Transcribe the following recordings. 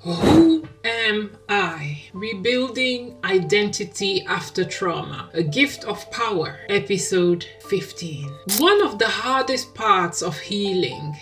Who am I? Rebuilding Identity After Trauma. A Gift of Power. Episode 15. One of the hardest parts of healing,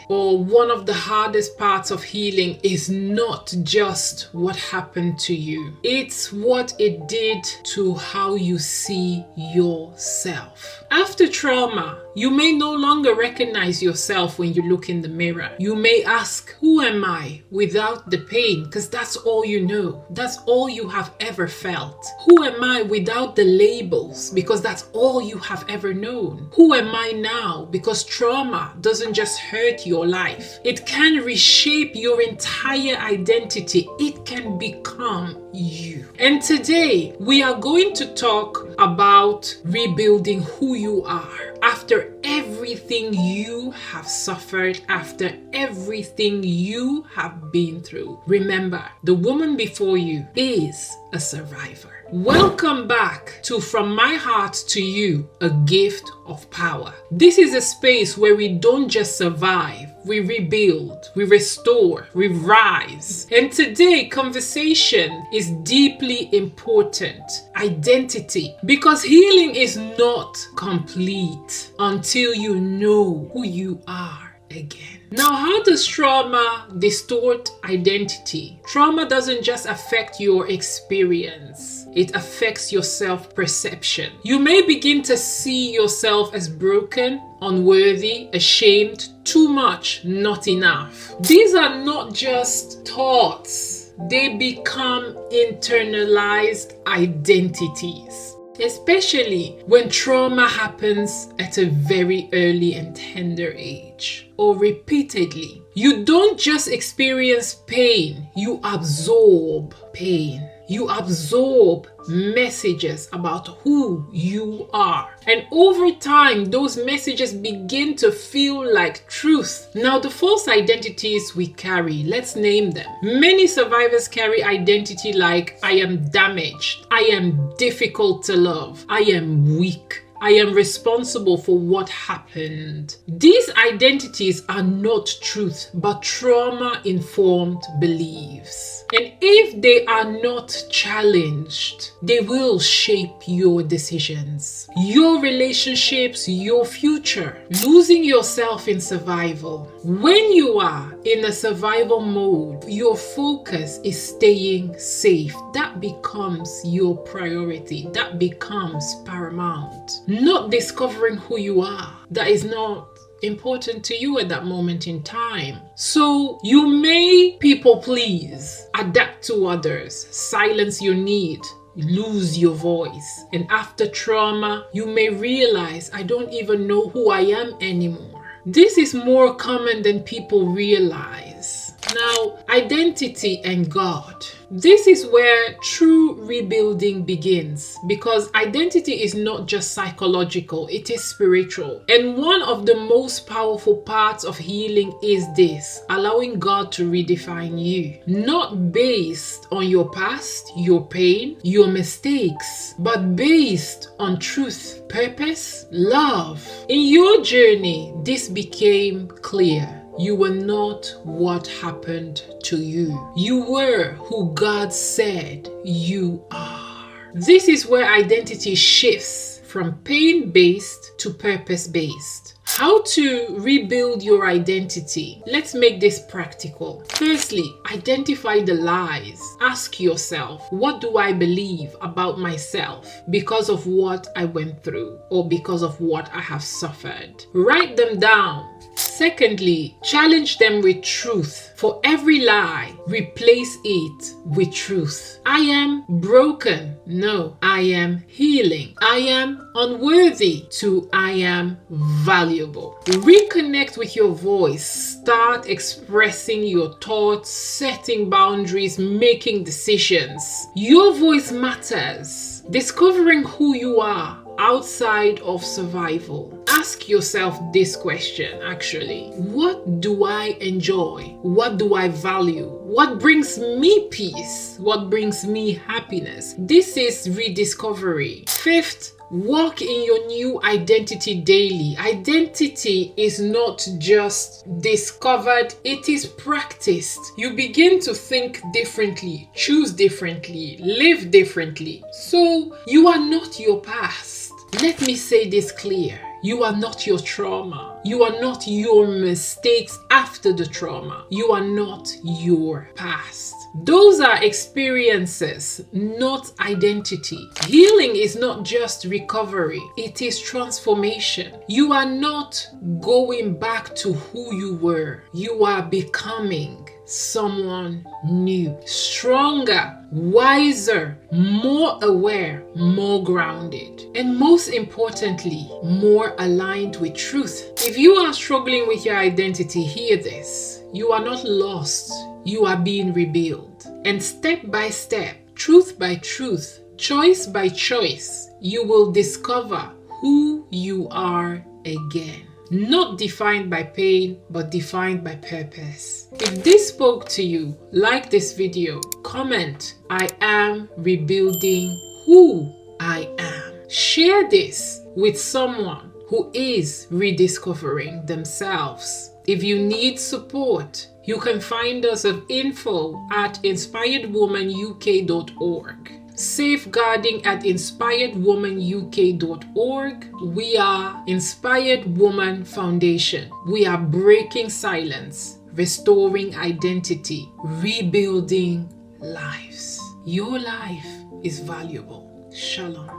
is not just what happened to you. It's what it did to how you see yourself. After trauma, you may no longer recognize yourself when you look in the mirror. You may ask, who am I without the pain? Because that's all you know. That's all you have ever felt. Who am I without the labels? Because that's all you have ever known. Who am I now? Because trauma doesn't just hurt your life. It can reshape your entire identity. It can become you. And today we are going to talk about rebuilding who you are after everything you have suffered, after everything you have been through. Remember, the woman before you is a survivor. Welcome back to From My Heart to You, a Gift of Power. This is a space where we don't just survive, we rebuild, we restore, we rise. And today, conversation is deeply important. Identity. Because healing is not complete until you know who you are again. Now, how does trauma distort identity? Trauma doesn't just affect your experience. It affects your self-perception. You may begin to see yourself as broken, unworthy, ashamed, too much, not enough. These are not just thoughts. They become internalized identities. Especially when trauma happens at a very early and tender age or repeatedly. You don't just experience pain, you absorb pain. You absorb messages about who you are. And over time, those messages begin to feel like truth. Now, the false identities we carry, let's name them. Many survivors carry identity like, I am damaged, I am difficult to love, I am weak, I am responsible for what happened. These identities are not truth, but trauma-informed beliefs. And if they are not challenged, they will shape your decisions, your relationships, your future. Losing yourself in survival. When you are in a survival mode, your focus is staying safe. That becomes your priority. That becomes paramount. Not discovering who you are. That is not important to you at that moment in time. So you may people please, adapt to others, silence your need, lose your voice. And after trauma, you may realize, I don't even know who I am anymore. This is more common than people realize. Now, identity and God. This is where true rebuilding begins, because identity is not just psychological, it is spiritual. And one of the most powerful parts of healing is this, allowing God to redefine you. Not based on your past, your pain, your mistakes, but based on truth, purpose, love. In your journey, this became clear. You were not what happened to you. You were who God said you are. This is where identity shifts from pain-based to purpose-based. How to rebuild your identity? Let's make this practical. Firstly, identify the lies. Ask yourself, what do I believe about myself because of what I went through or because of what I have suffered? Write them down. Secondly, challenge them with truth. For every lie, replace it with truth. I am broken. No, I am healing. I am unworthy to I am valuable. Reconnect with your voice. Start expressing your thoughts, setting boundaries, making decisions. Your voice matters. Discovering who you are outside of survival. Ask yourself this question actually. What do I enjoy? What do I value? What brings me peace? What brings me happiness? This is rediscovery. Fifth, walk in your new identity daily. Identity is not just discovered, it is practiced. You begin to think differently, choose differently, live differently. So you are not your past. Let me say this clear. You are not your trauma. You are not your mistakes after the trauma. You are not your past. Those are experiences, not identity. Healing is not just recovery, it is transformation. You are not going back to who you were. You are becoming someone new, stronger, wiser, more aware, more grounded, and most importantly, more aligned with truth. If you are struggling with your identity, hear this. You are not lost. You are being rebuilt. And step by step, truth by truth, choice by choice, you will discover who you are again. Not defined by pain, but defined by purpose. If this spoke to you, like this video, comment, I am rebuilding who I am. Share this with someone who is rediscovering themselves. If you need support, you can find us at info@inspiredwomanuk.org. Safeguarding at inspiredwomanuk.org. We are Inspired Woman Foundation. We are breaking silence, restoring identity, rebuilding lives. Your life is valuable. Shalom.